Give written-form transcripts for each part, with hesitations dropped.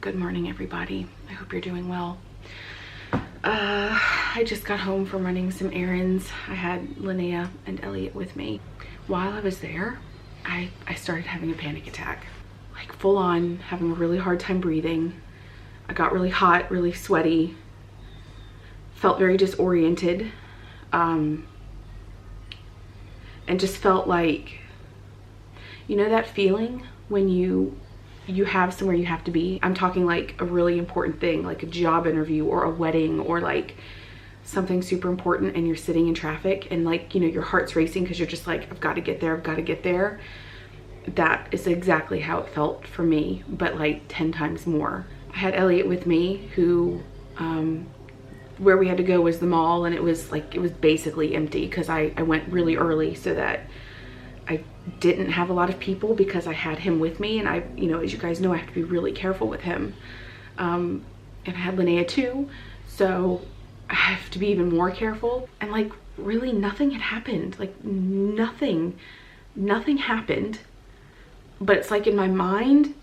Good morning, everybody. I hope you're doing well. I just got home from running some errands. I had Linnea and Elliot with me. While I was there, I started having a panic attack. Like full on, having a really hard time breathing. I got really hot, really sweaty. Felt very disoriented. And just felt like, you know that feeling when you have somewhere you have to be? I'm talking like a really important thing, like a job interview or a wedding or like something super important, and you're sitting in traffic and like, you know, your heart's racing because you're just like, I've got to get there, I've got to get there. That is exactly how it felt for me, but like 10 times more. I had Elliot with me, who where we had to go was the mall, and it was basically empty because I went really early so that I didn't have a lot of people, because I had him with me, and I, you know, as you guys know, I have to be really careful with him. And I had Linnea too, so I have to be even more careful. And like really nothing had happened, like nothing happened. But it's like in my mind,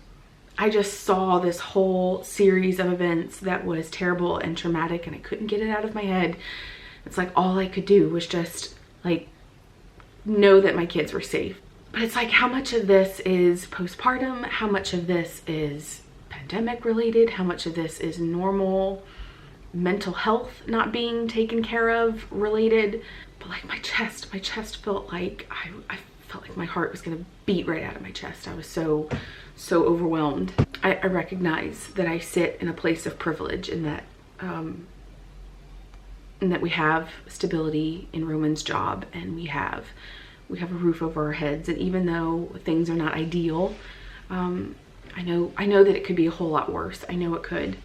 I just saw this whole series of events that was terrible and traumatic, and I couldn't get it out of my head. It's like all I could do was just like know that my kids were safe. But it's like, how much of this is postpartum? How much of this is pandemic related? How much of this is normal mental health not being taken care of related? But like my chest felt like I felt like my heart was gonna beat right out of my chest. I was so overwhelmed. I recognize that I sit in a place of privilege, in that we have stability in Roman's job, and we have a roof over our heads. And even though things are not ideal, I know that it could be a whole lot worse. I know it could.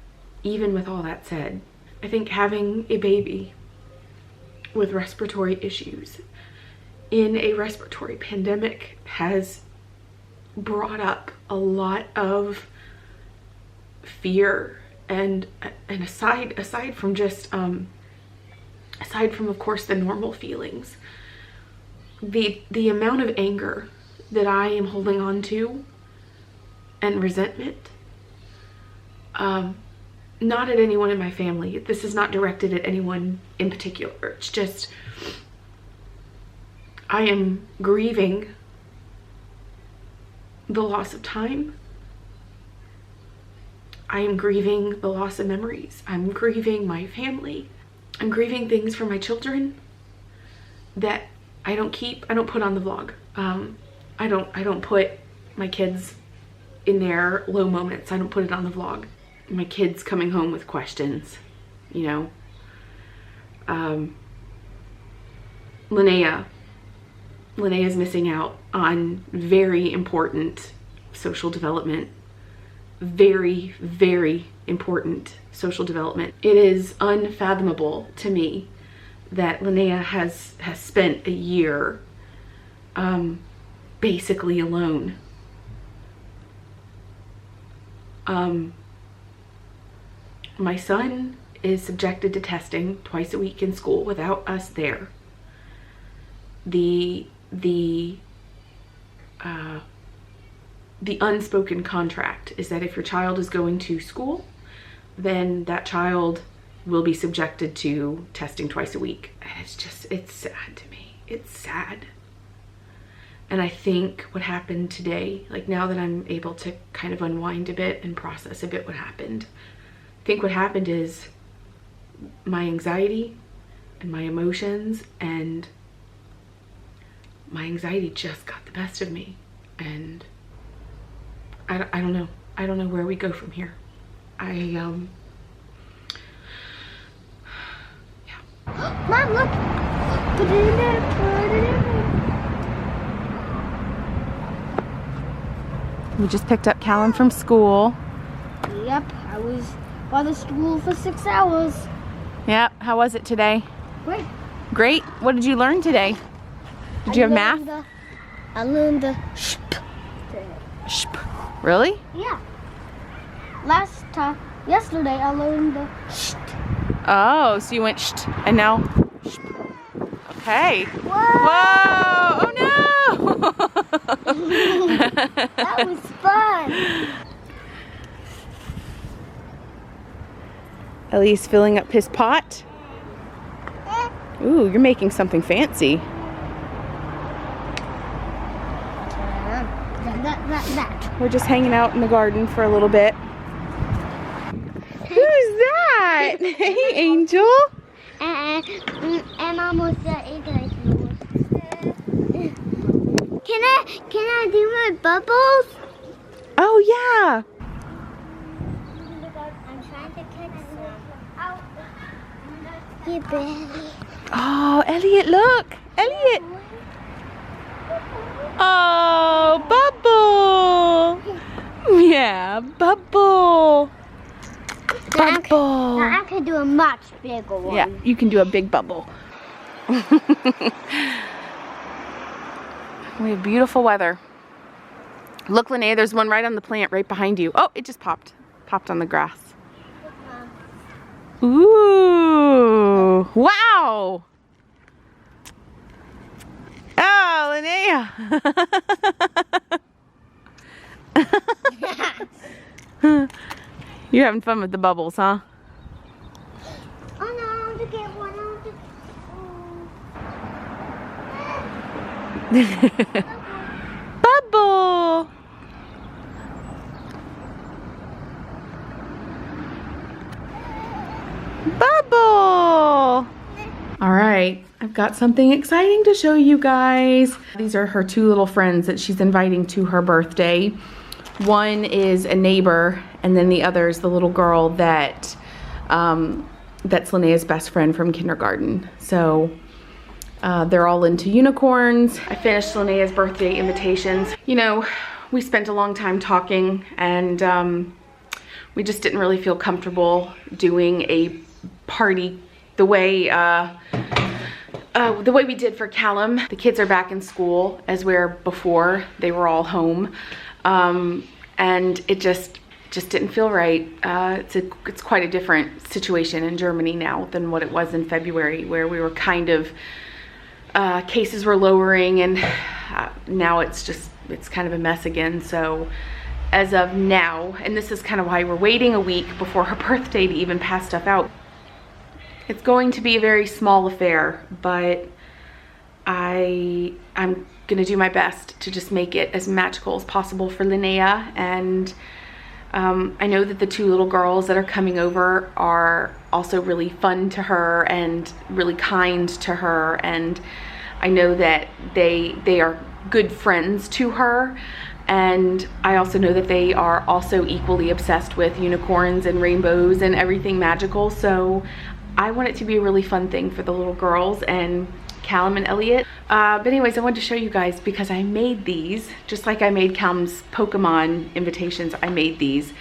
Even with all that said, I think having a baby with respiratory issues in a respiratory pandemic has brought up a lot of fear, and aside from just aside from of course the normal feelings, the amount of anger that I am holding on to and resentment, not at anyone in my family. This is not directed at anyone in particular. It's just, I am grieving the loss of time. I am grieving the loss of memories. I'm grieving my family. I'm grieving things for my children that I don't put on the vlog. I don't put my kids in their low moments. I don't put it on the vlog. My kids coming home with questions, you know. Linnea's missing out on very important social development. Very, very important social development. It is unfathomable to me that Linnea has spent a year basically alone. My son is subjected to testing twice a week in school without us there. The unspoken contract is that if your child is going to school, then that child will be subjected to testing twice a week. And it's sad to me. It's sad. And I think what happened today, like now that I'm able to kind of unwind a bit and process a bit what happened, I think what happened is my anxiety and my emotions, and my anxiety just got the best of me. And I don't know. I don't know where we go from here. Yeah. Mom, look! Put it in there, put it in there. We just picked up Callum from school. Yep, I was by the school for 6 hours. Yep, how was it today? Great. Great? What did you learn today? Did you have math? I learned the shp. Shp. Really? Yeah. Yesterday I learned the sht. Oh, so you went sht, and now shp. Okay. Whoa! Whoa! Oh no! That was fun. Ellie's filling up his pot. Ooh, you're making something fancy. That. We're just hanging out in the garden for a little bit. Who's that? Hey, Angel. And almost English. Can I do my bubbles? Oh, yeah. I'm trying to catch some. You belly. Oh, Elliot, look. Elliot. Oh, Bubble. Yeah, Bubble. Bubble. Now I can do a much bigger one. Yeah, you can do a big bubble. We have beautiful weather. Look, Linnea, there's one right on the plant right behind you. Oh, it just popped. Popped on the grass. Ooh, wow. Oh, Linnea. You're having fun with the bubbles, huh? Oh no, I want to get one. Bubble. Bubble. All right, I've got something exciting to show you guys. These are her two little friends that she's inviting to her birthday. One is a neighbor, and then the other is the little girl that that's Linnea's best friend from kindergarten. So they're all into unicorns. I finished Linnea's birthday invitations. You know, we spent a long time talking, and we just didn't really feel comfortable doing a party the way we did for Callum. The kids are back in school as where before they were all home, and it just didn't feel right. It's quite a different situation in Germany now than what it was in February, where we were kind of cases were lowering, and now it's kind of a mess again. So as of now, and this is kind of why we're waiting a week before her birthday to even pass stuff out. It's going to be a very small affair, but I'm gonna do my best to just make it as magical as possible for Linnea. And I know that the two little girls that are coming over are also really fun to her and really kind to her, and I know that they are good friends to her. And I also know that they are also equally obsessed with unicorns and rainbows and everything magical. So I want it to be a really fun thing for the little girls and Callum and Elliot. But anyways, I wanted to show you guys because I made these, just like I made Callum's Pokemon invitations, I made these.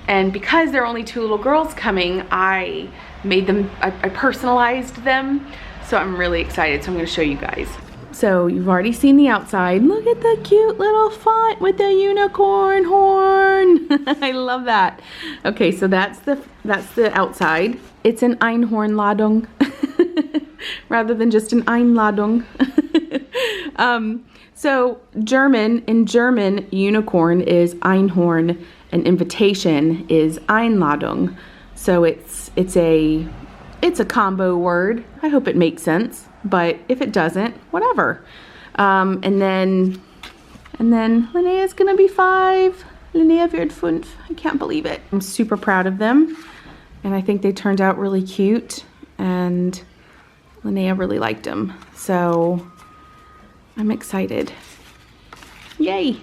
And because there are only two little girls coming, I made them, I personalized them. So I'm really excited, so I'm gonna show you guys. So you've already seen the outside. Look at the cute little font with the unicorn horn. I love that. Okay, so that's the outside. It's an Einhornladung rather than just an Einladung. So in German, unicorn is Einhorn and invitation is Einladung. So it's a combo word. I hope it makes sense, but if it doesn't, whatever. And then Linnea's gonna be 5. Linnea wird 5. I can't believe it. I'm super proud of them, and I think they turned out really cute, and Linnea really liked them. So I'm excited. Yay!